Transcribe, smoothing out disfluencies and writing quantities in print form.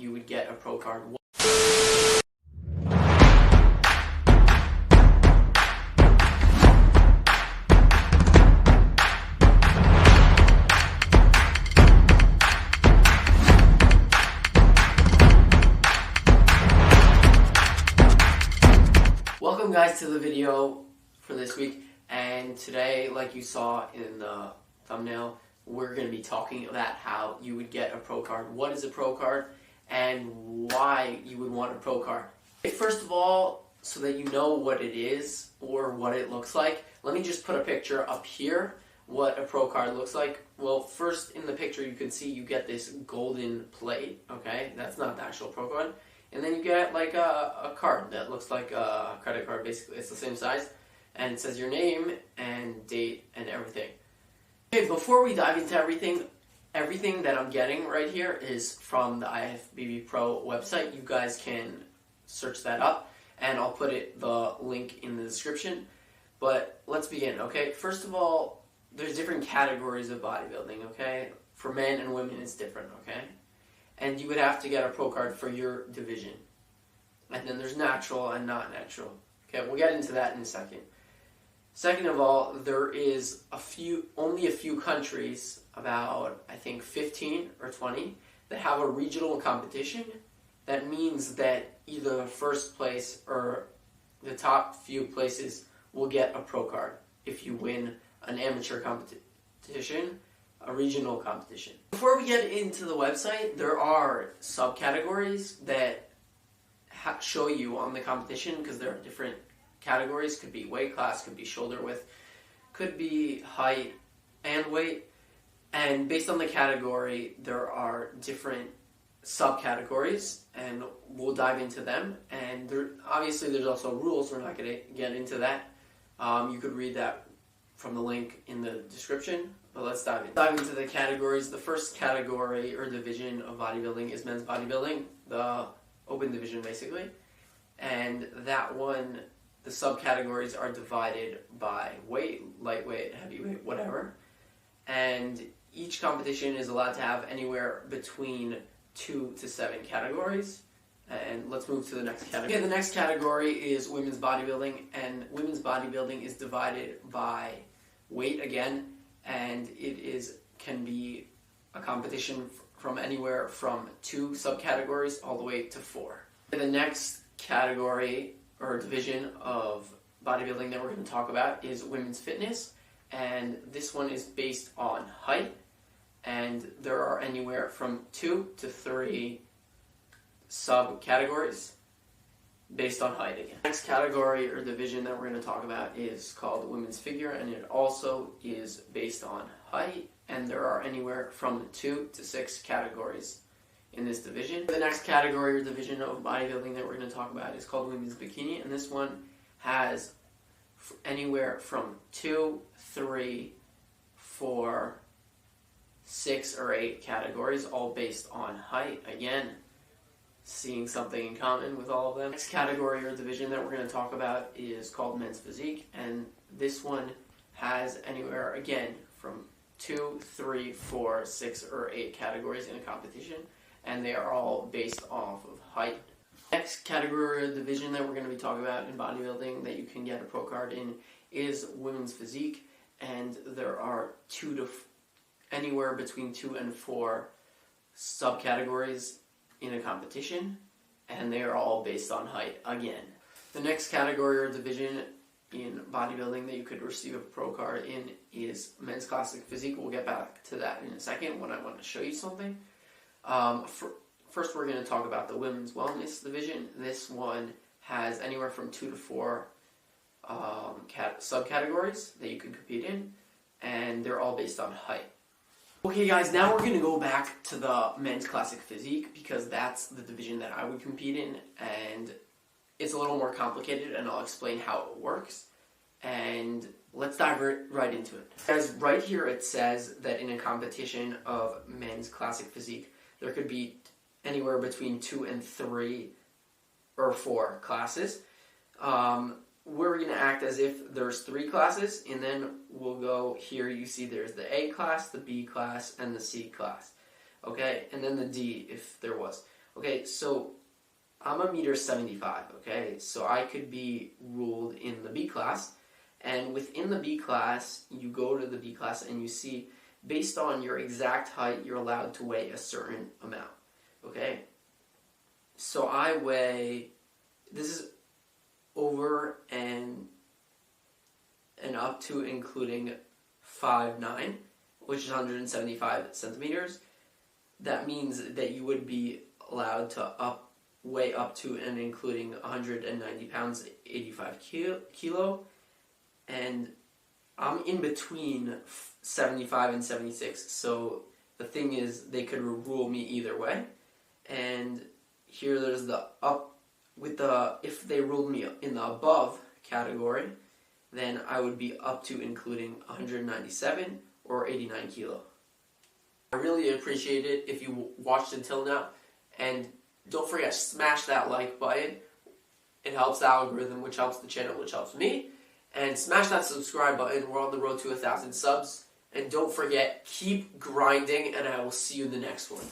you would get a pro card. Welcome guys to the video for this week, and today, like you saw in the thumbnail, we're going to be talking about how you would get a pro card, what is a pro card, and why you would want a pro card. First of all, so that you know what it is or what it looks like, let me just put a picture up here what a pro card looks like. Well, first in the picture you can see you get this golden plate, okay? That's not the actual pro card. And then you get like a card that looks like a credit card, basically. It's the same size, and it says your name and date and everything. Okay, before we dive into everything that I'm getting right here is from the IFBB Pro website. You guys can search that up, and I'll put the link in the description. But let's begin, okay? First of all, there's different categories of bodybuilding, okay? For men and women, it's different, okay? And you would have to get a pro card for your division. And then there's natural and not natural. Okay, we'll get into that in a second. Second of all, there is only a few countries, about I think 15 or 20, that have a regional competition. That means that either the first place or the top few places will get a pro card if you win an amateur competition, a regional competition. Before we get into the website, there are subcategories that show you on the competition, because there are different categories. Could be weight class, could be shoulder width, could be height and weight. And based on the category, there are different subcategories, and we'll dive into them. And obviously there's also rules. We're not going to get into that. You could read that from the link in the description. But let's dive into the categories. The first category or division of bodybuilding is men's bodybuilding, the open division basically. And that one, the subcategories are divided by weight, lightweight, heavyweight, whatever. And each competition is allowed to have anywhere between 2 to 7 categories. And let's move to the next category. Okay, the next category is women's bodybuilding, and women's bodybuilding is divided by weight again. And it can be a competition from anywhere from 2 subcategories all the way to 4. The next category or division of bodybuilding that we're going to talk about is women's fitness, and this one is based on height, and there are anywhere from 2 to 3 subcategories based on height again. The next category or division that we're going to talk about is called women's figure, and it also is based on height, and there are anywhere from 2 to 6 categories in this division. The next category or division of bodybuilding that we're going to talk about is called women's bikini, and this one has anywhere from 2, 3, 4, 6, or 8 categories, all based on height. Again, seeing something in common with all of them. Next category or division that we're going to talk about is called men's physique, and this one has anywhere, again, from 2, 3, 4, 6, or 8 categories in a competition, and they are all based off of height. Next category or division that we're going to be talking about in bodybuilding that you can get a pro card in is women's physique, and there are anywhere between 2 and 4 subcategories in a competition, and they are all based on height again. The next category or division in bodybuilding that you could receive a pro card in is men's classic physique. We'll get back to that in a second when I want to show you something. First we're going to talk about the women's wellness division. This one has anywhere from 2 to 4 subcategories that you can compete in, and they're all based on height. Okay guys, now we're going to go back to the men's classic physique, because that's the division that I would compete in, and it's a little more complicated, and I'll explain how it works. And let's dive right into it. Guys, right here it says that in a competition of men's classic physique, there could be anywhere between 2 and 3 or 4 classes. We're going to act as if there's 3 classes, and then we'll go here. You see there's the A class, the B class, and the C class. Okay, and then the D if there was. Okay, so I'm 1.75 meters, okay? So I could be ruled in the B class. And within the B class, you go to the B class and you see, based on your exact height, you're allowed to weigh a certain amount, okay? So I weigh, this is over and up to including 5'9", which is 175 centimeters. That means that you would be allowed to weigh up to and including 190 pounds, 85 kilo. And I'm in between 75 and 76, so the thing is, they could rule me either way. And here there's the up, if they ruled me in the above category, then I would be up to including 197 or 89 kilo. I really appreciate it if you watched until now, and don't forget, smash that like button. It helps the algorithm, which helps the channel, which helps me. And smash that subscribe button. We're on the road to 1,000 subs. And don't forget, keep grinding, and I will see you in the next one.